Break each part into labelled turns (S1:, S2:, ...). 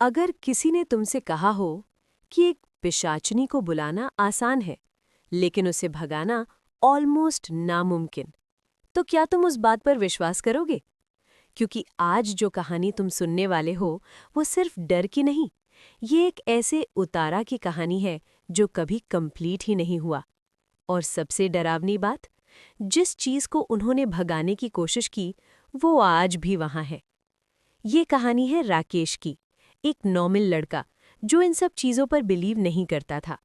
S1: अगर किसी ने तुमसे कहा हो कि एक पिशाचनी को बुलाना आसान है, लेकिन उसे भगाना ऑलमोस्ट नामुमकिन, तो क्या तुम उस बात पर विश्वास करोगे? क्योंकि आज जो कहानी तुम सुनने वाले हो, वो सिर्फ डर की नहीं, ये एक ऐसे उतारा की कहानी है जो कभी कंप्लीट ही नहीं हुआ। और सबसे डरावनी बात, जिस चीज को उन्होंने भगाने की कोशिश की, वो आज भी वहां है। ये कहानी है राकेश की, एक नॉर्मल लड़का जो इन सब चीज़ों पर बिलीव नहीं करता था।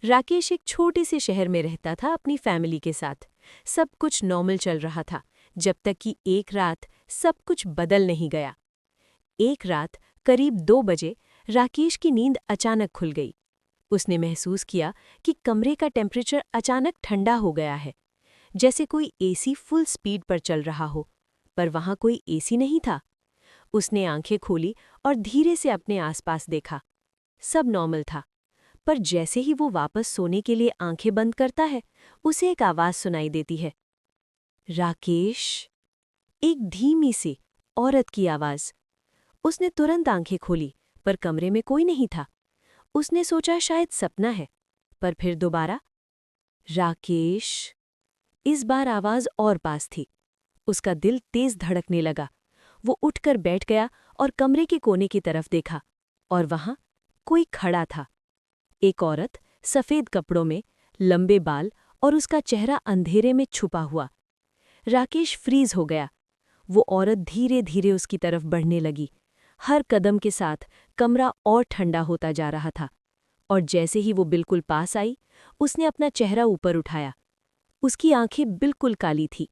S1: राकेश एक छोटे से शहर में रहता था अपनी फैमिली के साथ। सब कुछ नॉर्मल चल रहा था, जब तक कि एक रात सब कुछ बदल नहीं गया। एक रात करीब 2 बजे राकेश की नींद अचानक खुल गई। उसने महसूस किया कि कमरे का टेम्परेचर अचानक ठंडा हो गया है, जैसे कोई एसी फुल स्पीड पर चल रहा हो, पर वहां कोई एसी नहीं था। उसने आंखें खोली और धीरे से अपने आसपास देखा। सब नॉर्मल था, पर जैसे ही वो वापस सोने के लिए आंखें बंद करता है, उसे एक आवाज सुनाई देती है, राकेश। एक धीमी सी औरत की आवाज। उसने तुरंत आंखें खोली, पर कमरे में कोई नहीं था। उसने सोचा शायद सपना है, पर फिर दोबारा, राकेश। इस बार आवाज और पास थी। उसका दिल तेज धड़कने लगा। वो उठकर बैठ गया और कमरे के कोने की तरफ देखा, और वहां कोई खड़ा था। एक औरत, सफेद कपड़ों में, लंबे बाल और उसका चेहरा अंधेरे में छुपा हुआ। राकेश फ्रीज हो गया। वो औरत धीरे धीरे उसकी तरफ बढ़ने लगी। हर कदम के साथ कमरा और ठंडा होता जा रहा था, और जैसे ही वो बिल्कुल पास आई, उसने अपना चेहरा ऊपर उठाया। उसकी आंखें बिल्कुल काली थीं,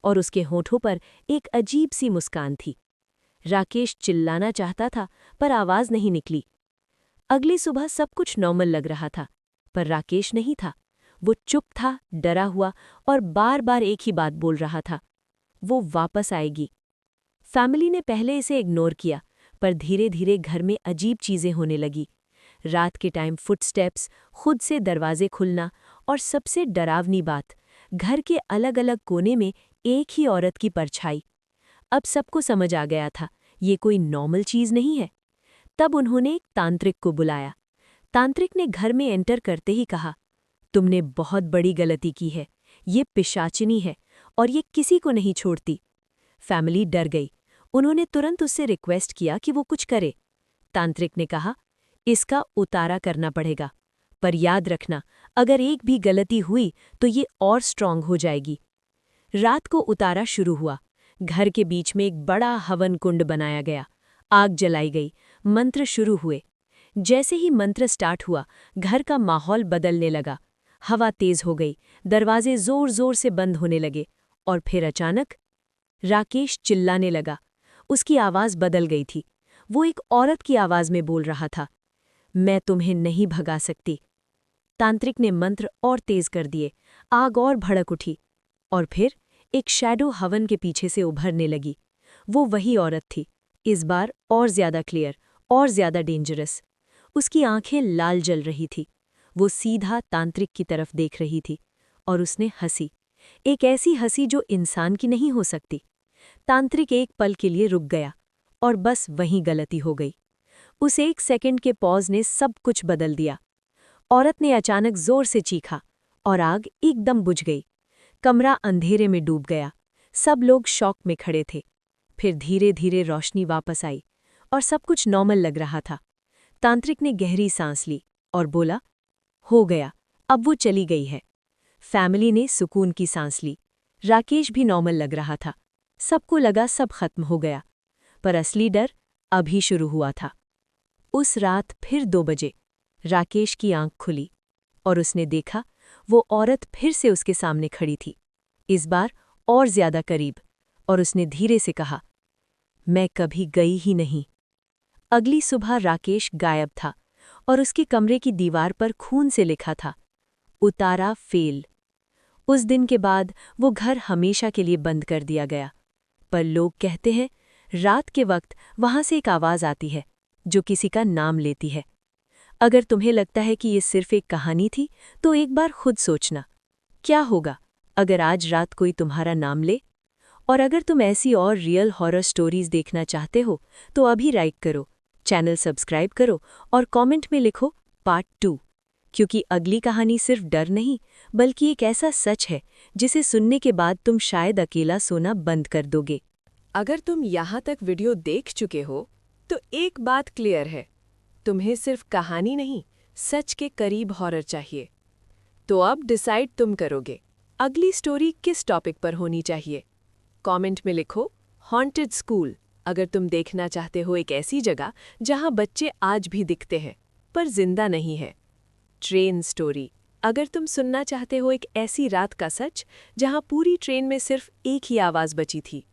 S1: और उसके होठों पर एक अजीब सी मुस्कान थी। राकेश चिल्लाना चाहता था, पर आवाज नहीं निकली। अगली सुबह सब कुछ नॉर्मल लग रहा था, पर राकेश नहीं था। वो चुप था, डरा हुआ, और बार बार एक ही बात बोल रहा था, वो वापस आएगी। फैमिली ने पहले इसे इग्नोर किया, पर धीरे धीरे घर में अजीब चीजें होने लगी। रात के टाइम फुटस्टेप्स, खुद से दरवाजे खुलना, और सबसे डरावनी बात, घर के अलग अलग कोने में एक ही औरत की परछाई। अब सबको समझ आ गया था, ये कोई नॉर्मल चीज नहीं है। तब उन्होंने एक तांत्रिक को बुलाया। तांत्रिक ने घर में एंटर करते ही कहा, तुमने बहुत बड़ी गलती की है। ये पिशाचिनी है, और ये किसी को नहीं छोड़ती। फैमिली डर गई। उन्होंने तुरंत उससे रिक्वेस्ट किया कि वो कुछ करे। तांत्रिक ने कहा, इसका उतारा करना पड़ेगा, पर याद रखना, अगर एक भी गलती हुई तो ये और स्ट्रांग हो जाएगी। रात को उतारा शुरू हुआ। घर के बीच में एक बड़ा हवन कुंड बनाया गया। आग जलाई गई, मंत्र शुरू हुए। जैसे ही मंत्र स्टार्ट हुआ, घर का माहौल बदलने लगा। हवा तेज हो गई, दरवाजे जोर जोर से बंद होने लगे, और फिर अचानक राकेश चिल्लाने लगा। उसकी आवाज बदल गई थी। वो एक औरत की आवाज में बोल रहा था, मैं तुम्हें नहीं भगा सकती। तांत्रिक ने मंत्र और तेज कर दिए। आग और भड़क उठी, और फिर एक शैडो हवन के पीछे से उभरने लगी। वो वही औरत थी, इस बार और ज्यादा क्लियर, और ज्यादा डेंजरस। उसकी आंखें लाल जल रही थी। वो सीधा तांत्रिक की तरफ देख रही थी, और उसने हंसी, एक ऐसी हंसी जो इंसान की नहीं हो सकती। तांत्रिक एक पल के लिए रुक गया, और बस वहीं गलती हो गई। उस एक सेकंड के पॉज ने सब कुछ बदल दिया। औरत ने अचानक जोर से चीखा, और आग एकदम बुझ गई। कमरा अंधेरे में डूब गया। सब लोग शॉक में खड़े थे। फिर धीरे धीरे रोशनी वापस आई, और सब कुछ नॉर्मल लग रहा था। तांत्रिक ने गहरी सांस ली और बोला, हो गया, अब वो चली गई है। फैमिली ने सुकून की सांस ली। राकेश भी नॉर्मल लग रहा था। सबको लगा सब खत्म हो गया, पर असली डर अभी शुरू हुआ था। उस रात फिर 2 बजे राकेश की आंख खुली, और उसने देखा, वो औरत फिर से उसके सामने खड़ी थी, इस बार और ज्यादा करीब, और उसने धीरे से कहा, मैं कभी गई ही नहीं। अगली सुबह राकेश गायब था, और उसके कमरे की दीवार पर खून से लिखा था, उतारा फेल। उस दिन के बाद वो घर हमेशा के लिए बंद कर दिया गया। पर लोग कहते हैं, रात के वक्त वहां से एक आवाज आती है जो किसी का नाम लेती है। अगर तुम्हें लगता है कि ये सिर्फ एक कहानी थी, तो एक बार खुद सोचना, क्या होगा अगर आज रात कोई तुम्हारा नाम ले? और अगर तुम ऐसी और रियल हॉरर स्टोरीज देखना चाहते हो, तो अभी लाइक करो, चैनल सब्सक्राइब करो और कमेंट में लिखो पार्ट 2, क्योंकि अगली कहानी सिर्फ डर नहीं बल्कि एक ऐसा सच है जिसे सुनने के बाद तुम शायद अकेला सोना बंद कर दोगे। अगर तुम यहाँ तक वीडियो देख चुके हो तो एक बात क्लियर है, तुम्हें सिर्फ कहानी नहीं, सच के करीब हॉरर चाहिए। तो अब डिसाइड तुम करोगे, अगली स्टोरी किस टॉपिक पर होनी चाहिए। कमेंट में लिखो हॉन्टेड स्कूल अगर तुम देखना चाहते हो एक ऐसी जगह जहां बच्चे आज भी दिखते हैं पर जिंदा नहीं है। ट्रेन स्टोरी अगर तुम सुनना चाहते हो एक ऐसी रात का सच जहां पूरी ट्रेन में सिर्फ एक ही आवाज बची थी।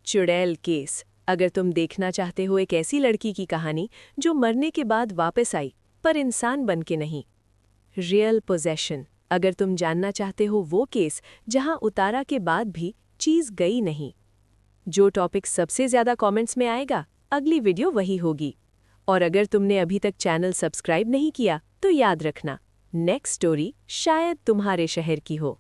S1: चुड़ैल केस अगर तुम देखना चाहते हो एक ऐसी लड़की की कहानी जो मरने के बाद वापस आई पर इंसान बन के नहीं। रियल पोजेशन अगर तुम जानना चाहते हो वो केस जहां उतारा के बाद भी चीज गई नहीं। जो टॉपिक सबसे ज्यादा कमेंट्स में आएगा अगली वीडियो वही होगी। और अगर तुमने अभी तक चैनल सब्सक्राइब नहीं किया तो याद रखना, नेक्स्ट स्टोरी शायद तुम्हारे शहर की हो।